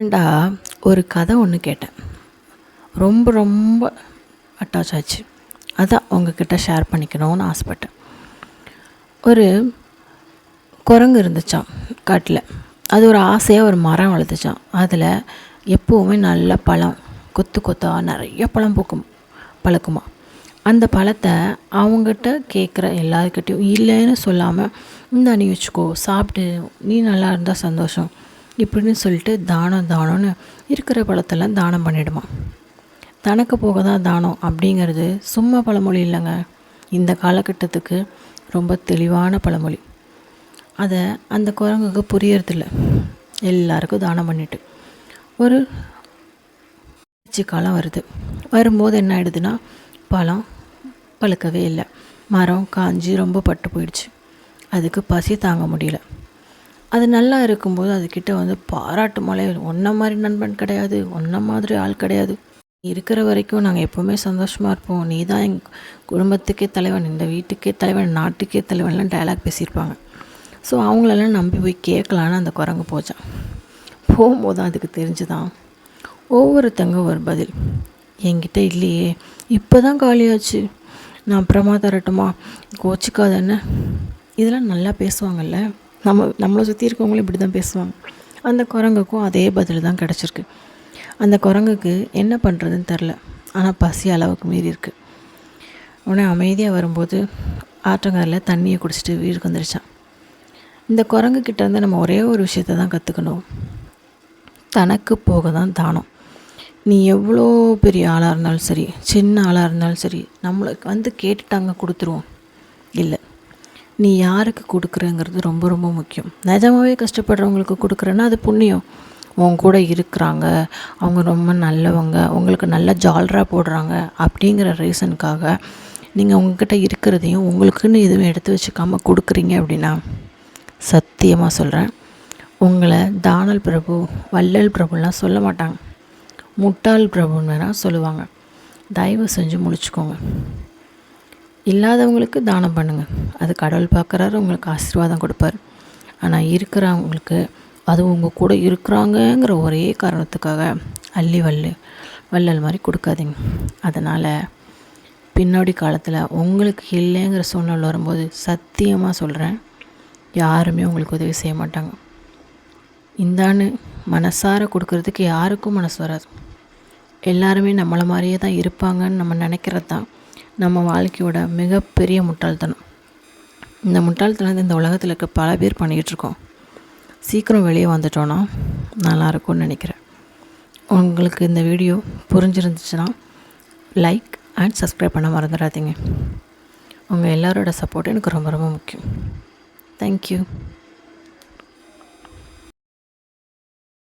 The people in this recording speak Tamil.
ஏன்டா ஒரு கதை ஒன்று கேட்டேன். ரொம்ப ரொம்ப அட்டாச் ஆச்சு. அதான் உங்ககிட்ட ஷேர் பண்ணிக்கணும்னு ஆசைப்பட்டேன். ஒரு குரங்கு இருந்துச்சான் காட்டில். அது ஒரு ஆசையாக ஒரு மரம் வளர்த்துச்சான். அதில் எப்போவுமே நல்ல பழம் கொத்து கொத்தாக நிறைய பழம் பழுக்குமா. அந்த பழத்தை அவங்ககிட்ட கேட்குற எல்லாருக்கிட்டையும் இல்லைன்னு சொல்லாமல், இந்த நீ வச்சுக்கோ, சாப்பிட்டு, நீ நல்லா இருந்தால் சந்தோஷம் இப்படின்னு சொல்லிட்டு தானம்னு இருக்கிற பழத்தெல்லாம் தானம் பண்ணிவிடுமா. தனக்கு போக தான் தானம் அப்படிங்கிறது சும்மா பழமொழி இல்லைங்க. இந்த காலகட்டத்துக்கு ரொம்ப தெளிவான பழமொழி. அதை அந்த குரங்குக்கு புரியறதில்ல. எல்லாருக்கும் தானம் பண்ணிட்டு ஒரு காலம் வரும்போது என்ன ஆகிடுதுன்னா, பழம் பழுக்கவே இல்லை. மரம் காஞ்சி ரொம்ப பட்டு போயிடுச்சு. அதுக்கு பசி தாங்க முடியல. அது நல்லா இருக்கும்போது அதுக்கிட்ட வந்து பாராட்டு மழை, ஒன்றை மாதிரி நண்பன் கிடையாது, ஒன்றை மாதிரி ஆள் கிடையாது, இருக்கிற வரைக்கும் நாங்கள் எப்போவுமே சந்தோஷமாக இருப்போம், நீ தான் எங்கள் குடும்பத்துக்கே தலைவன், இந்த வீட்டுக்கே தலைவன், நாட்டுக்கே தலைவன்லாம் டைலாக் பேசியிருப்பாங்க. ஸோ அவங்களெல்லாம் நம்பி போய் கேட்கலான்னு அந்த குரங்கு போச்சான். போகும்போது அதுக்கு தெரிஞ்சுதான், ஒவ்வொருத்தங்க ஒரு பதில். என்கிட்ட இல்லையே, இப்போ தான் காலியாச்சு, நான் அப்புறமா தரட்டுமா, கோச்சிக்காதன்னு. இதெல்லாம் நல்லா பேசுவாங்கல்ல, நம்மளை சுற்றி இருக்கவங்களும் இப்படி தான் பேசுவாங்க. அந்த குரங்குக்கும் அதே பதில் தான் கிடச்சிருக்கு. அந்த குரங்குக்கு என்ன பண்ணுறதுன்னு தெரில, ஆனால் பசி அளவுக்கு மீறி இருக்குது. உடனே அமைதியாக வரும்போது ஆற்றங்கரையில் தண்ணியை குடிச்சிட்டு வீட்டுக்கு வந்துருச்சான். இந்த குரங்குக்கிட்டேருந்து நம்ம ஒரே ஒரு விஷயத்தை தான் கற்றுக்கணும். தனக்கு போக தான் தானம். நீ எவ்வளோ பெரிய ஆளாக இருந்தாலும் சரி, சின்ன ஆளாக இருந்தாலும் சரி, நம்மளுக்கு வந்து கேட்டுட்டாங்க கொடுத்துருவோம். இல்லை, நீ யாருக்கு கொடுக்குறங்கிறது ரொம்ப ரொம்ப முக்கியம். நிஜமாகவே கஷ்டப்படுறவங்களுக்கு கொடுக்குறேன்னா அது புண்ணியம். உன் கூட இருக்கிறாங்க, அவங்க ரொம்ப நல்லவங்க, உங்களுக்கு நல்ல ஜால்ராக போடுறாங்க அப்படிங்கிற ரீசனுக்காக நீங்கள் உங்ககிட்ட இருக்கிறதையும் உங்களுக்குன்னு எதுவும் எடுத்து வச்சுக்காமல் கொடுக்குறீங்க அப்படின்னா, சத்தியமாக சொல்கிறேன், உங்களை தானல் பிரபு, வள்ளல் பிரபுலாம் சொல்ல மாட்டாங்க, முட்டாள் பிரபுன்னு வேணால் சொல்லுவாங்க. தயவு செஞ்சு முடிச்சுக்கோங்க. இல்லாதவங்களுக்கு தானம் பண்ணுங்கள், அது கடவுள் பார்க்குறாரு, உங்களுக்கு ஆசீர்வாதம் கொடுப்பார். ஆனால் இருக்கிறவங்களுக்கு, அது உங்கள் கூட இருக்கிறாங்கங்கிற ஒரே காரணத்துக்காக அள்ளி வள்ளல் மாதிரி கொடுக்காதீங்க. அதனால் பின்னாடி காலத்தில் உங்களுக்கு இல்லைங்கிற சூழ்நிலை வரும்போது சத்தியமாக சொல்கிறேன், யாருமே உங்களுக்கு உதவி செய்ய மாட்டாங்க. இந்தான்னு மனசார கொடுக்கறதுக்கு யாருக்கும் மனசு வராது. எல்லாருமே நம்மளை மாதிரியே தான் இருப்பாங்கன்னு நம்ம நினைக்கிறது தான் நம்ம வாழ்க்கையோட மிகப்பெரிய முட்டாள்தனம். இந்த முட்டாள்தனம் இந்த உலகத்தில் இருக்க பல பேர் பண்ணிக்கிட்டுருக்கோம். சீக்கிரம் வெளியே வந்துட்டோன்னா நல்லாயிருக்கும்னு நினைக்கிறேன். உங்களுக்கு இந்த வீடியோ புரிஞ்சிருந்துச்சுன்னா லைக் அண்ட் சப்ஸ்கிரைப் பண்ண மறந்துடாதீங்க. உங்கள் எல்லாரோட சப்போர்ட் எனக்கு ரொம்ப ரொம்ப முக்கியம். தேங்க்யூ.